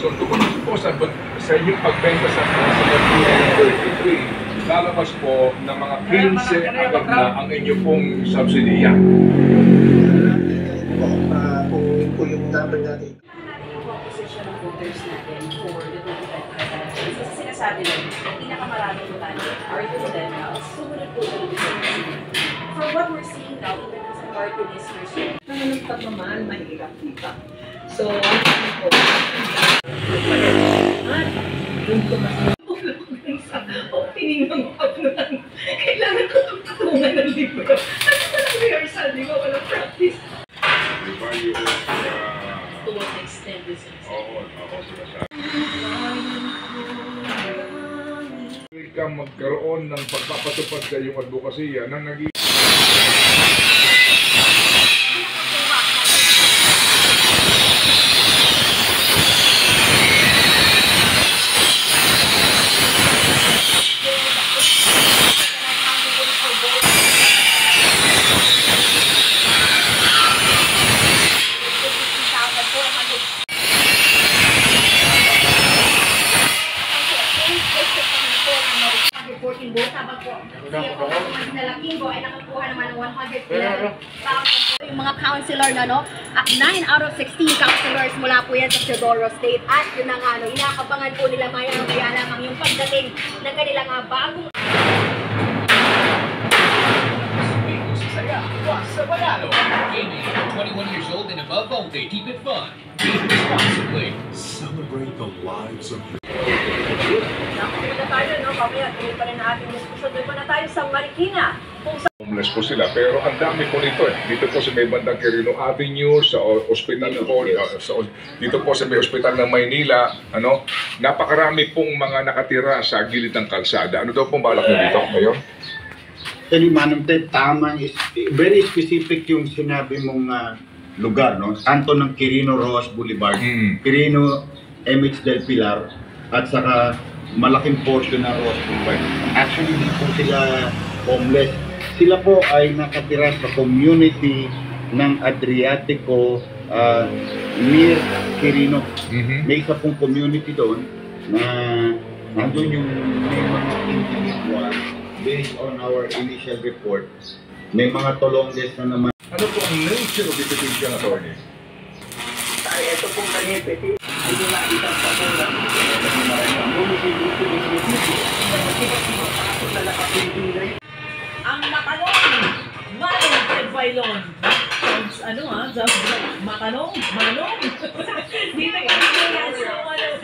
So, tukon po sa inyong pagbenta sa 33, lalabas po ng mga 15 agad na ang inyong pong subsidiya. Kung yung dapat natin. Yung composition ng voters natin for the 2025 elections. Kasi sinasabi lang, pinakamaraming botante are the millennials. Sumunod po sa from what we're seeing now, even as a party listeners, Nang pagmamahal, mahirap dito. So, po, doon ko sa opening ng pagmulan. Kailangan ko tutungan ng libro. Ano pa lang rehearsal, di ba? Walang practice. Diba yung... To what extent this is? Oo, ako sinasabi. Ka magkaroon ng pagpapatupad sa iyong advokasya na naging Yung mga councilor na at 9 out of 16 councilors mula po yan sa Teodoro State at yun na nga inakabangan po nila maya lamang yung pagdating ng kanilang bagong Sa Manalo, gaming, 21 years old and above only, keep it fun. Game responsibly. Celebrate the lives of your... Nakuha na tayo, Kamaya, tuloy pa rin na ating diskusyon. Doon pa na tayo sa Marikina. homeless po sila, pero ang dami po nito Dito po sa may bandang Quirino Avenue, sa ospital po, dito po sa may ospital ng Maynila, napakarami pong mga nakatira sa gilid ng kalsada. Ano daw pong balak nyo dito, Mayor? Actually, Manong Ted, tama, very specific yung sinabi mong lugar, Kanto ng Quirino Rojas Boulevard, Quirino MH del Pilar, at saka malaking portion ng Rojas Boulevard. Actually, hindi po sila homeless. Sila po ay nakatira sa community ng Adriatico near Quirino. May isa pong community doon na nandun yung may mga individual. Based on our initial report, may mga tolonges na naman. Ano po ang nature of the petition, attorney? Ay, ito pong kanyang petition. Hindi nakita sa kanya. Ang matanong, Manong Ted Bailon. Just matanong, Manong. Dito yung answer ng Manong.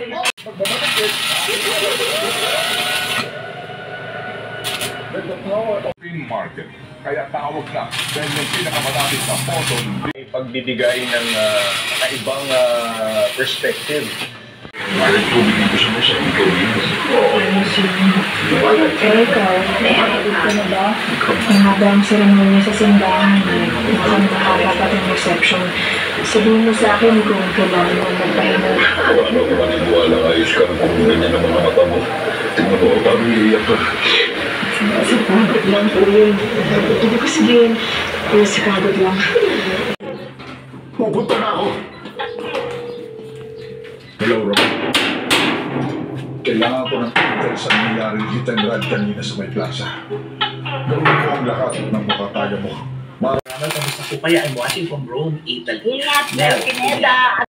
The power of free market. Kaya tawag na dahil may pinakamalapit na photo ay pagbibigay ng kaibang perspective. Bakit po binibigay mo sa ikaw dito? Pero ikaw, naihatid ko na ba? Ang habang seremonya sa simbahan, mukhang nakakapat yung reception. Sabihin mo sa akin kung kailangan mo magpahinga. Wala ko maniwala, ayos ka kung ganyan naman ang mata mo. Tingnan mo, parang iiyak ka. Sa pagod lang po yun. Hindi ko sabihin, pero sa pagod lang. Pupunta na ako. Hello, Rob. Kailangan ko ng intel sa nangyari hit and run kanina sa may plaza. Gawin ko ang lahat ng makakaya mo. Kamusta po kaya? I'm watching from Rome, Italy. Ingat, Pineda!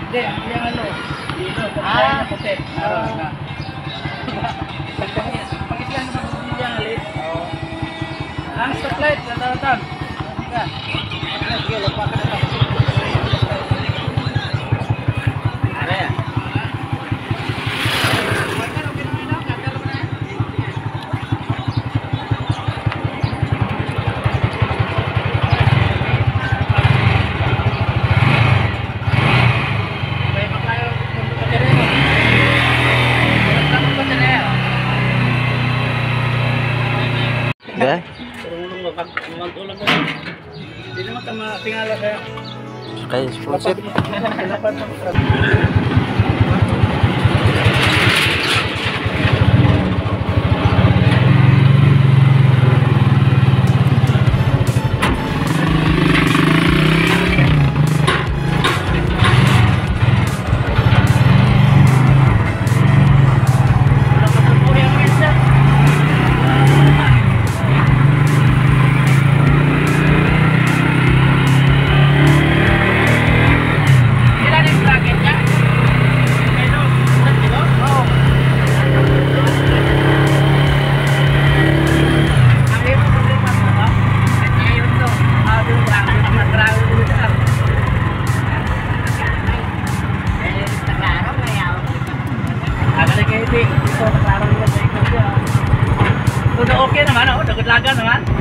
Hindi, yung ano. Dito, pagkain na puti. Pag-islan naman sa yung alit. Ang stoplight, natatan. Sige, lapa ka na. Ano yan? Ya? Tulong magtulong ko. Hindi naman ka matingala kaya. Kayak sponsor. Dapat okay naman, dagdag naman.